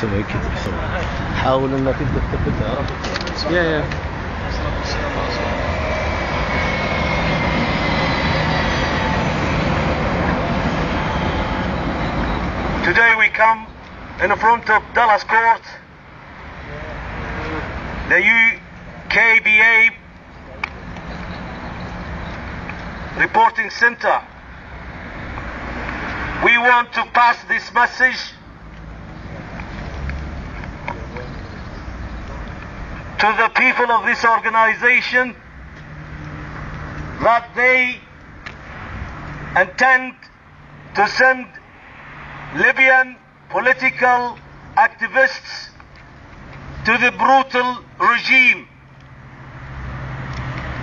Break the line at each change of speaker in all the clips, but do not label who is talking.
يسوي كذا بسرعة. حاول انك انت تثبتها، عرفت؟
يا
Today we come in front of Dallas Court, the UKBA reporting center. We want to pass this message to the people of this organization that they intend to send Libyan political activists to the brutal regime.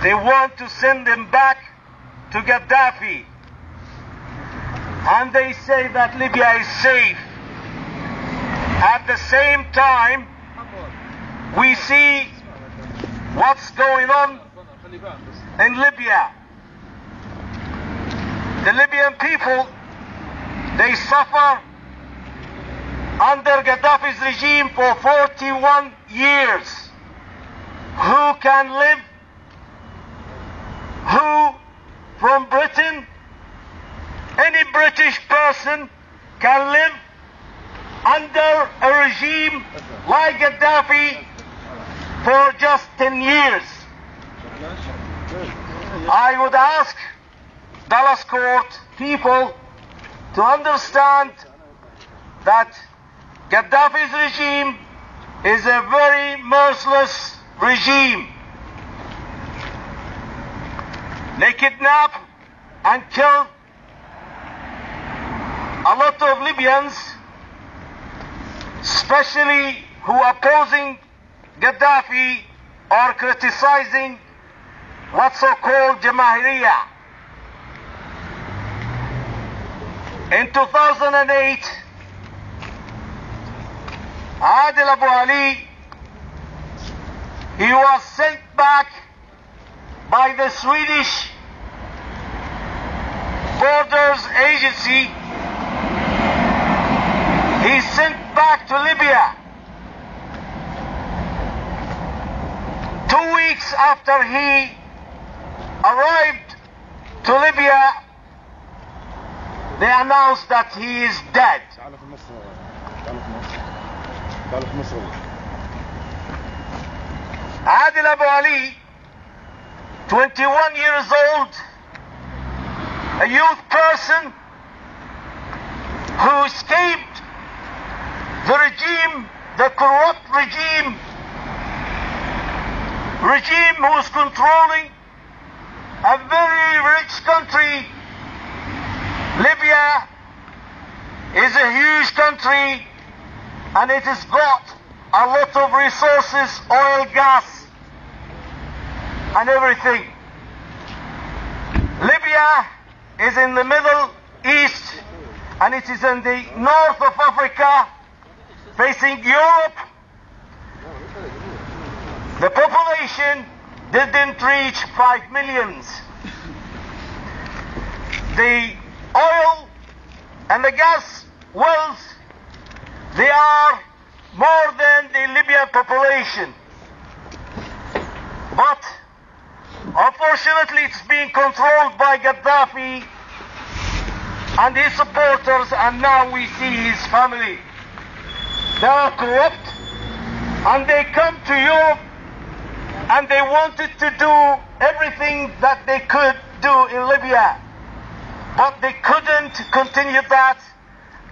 They want to send them back to Gaddafi. And they say that Libya is safe. At the same time, we see what's going on in Libya. The Libyan people, they suffer under Gaddafi's regime for 41 years. Who can live? Who from Britain? Any British person can live under a regime like Gaddafi for just 10 years. I would ask Dallas Court people to understand that Gaddafi's regime is a very merciless regime. They kidnap and kill a lot of Libyans, especially who are opposing Gaddafi or criticizing what's so-called Jamahiriya. In 2008, Adil Abu Ali, he was sent back by the Swedish Borders Agency. He's sent back to Libya. 2 weeks after he arrived to Libya, they announced that he is dead. Adil Abu Ali, 21 years old, a youth person who escaped the regime, the corrupt regime who is controlling a very rich country. Libya is a huge country and it has got a lot of resources, oil, gas and everything. Libya is in the Middle East and it is in the north of Africa, facing Europe. The population didn't reach 5 million. The oil and the gas wells, they are more than the Libyan population. But unfortunately it's being controlled by Gaddafi and his supporters, and now we see his family. They are corrupt and they come to Europe and they wanted to do everything that they could do in Libya, but they couldn't continue that.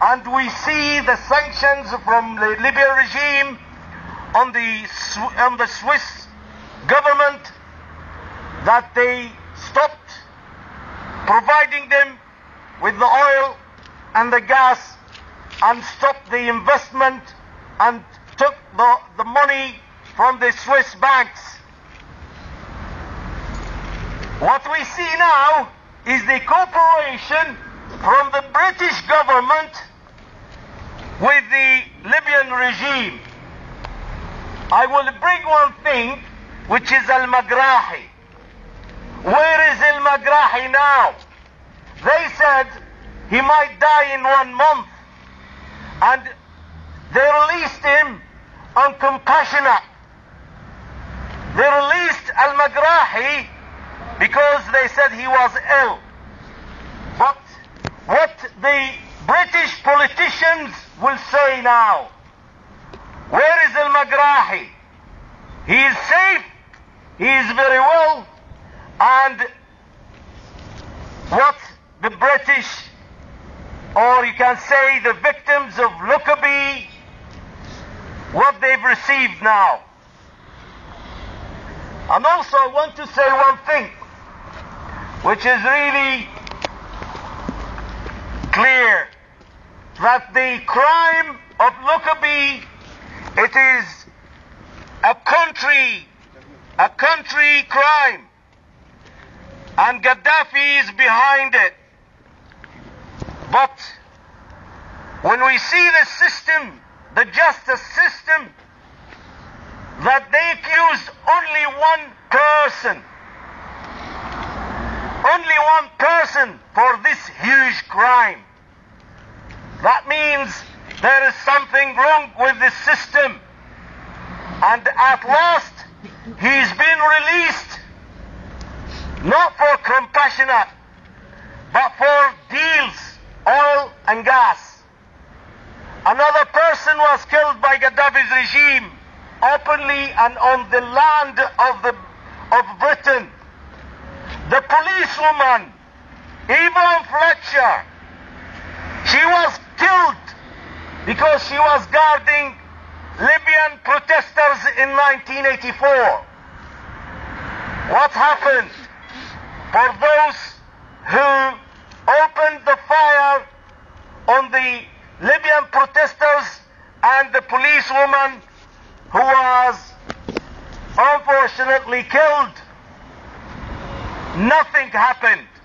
And we see the sanctions from the Libyan regime on the Swiss government, that they stopped providing them with the oil and the gas and stopped the investment and took the money from the Swiss banks. What we see now is the cooperation from the British government with the Libyan regime. I will bring one thing, which is Al-Magrahi. Where is Al-Magrahi now? They said he might die in 1 month. And they released him on compassionate. They released al-Magrahi because they said he was ill. But what the British politicians will say now, where is al-Magrahi? He is safe, he is very well, and what the British, or you can say the victims of Lockerbie, what they've received now. And also I want to say one thing, which is really clear, that the crime of Lockerbie, it is a country crime, and Gaddafi is behind it. But when we see the system, the justice system, that they accused only one person for this huge crime, that means there is something wrong with the system. And at last, he's been released, not for compassionate, but for deals, oil and gas. Another person was killed by Gaddafi's regime, openly and on the land of Britain. The policewoman, Yvonne Fletcher, she was killed because she was guarding Libyan protesters in 1984. What happened for those who opened the fire on the Libyan protesters and the policewoman who was unfortunately killed? Nothing happened.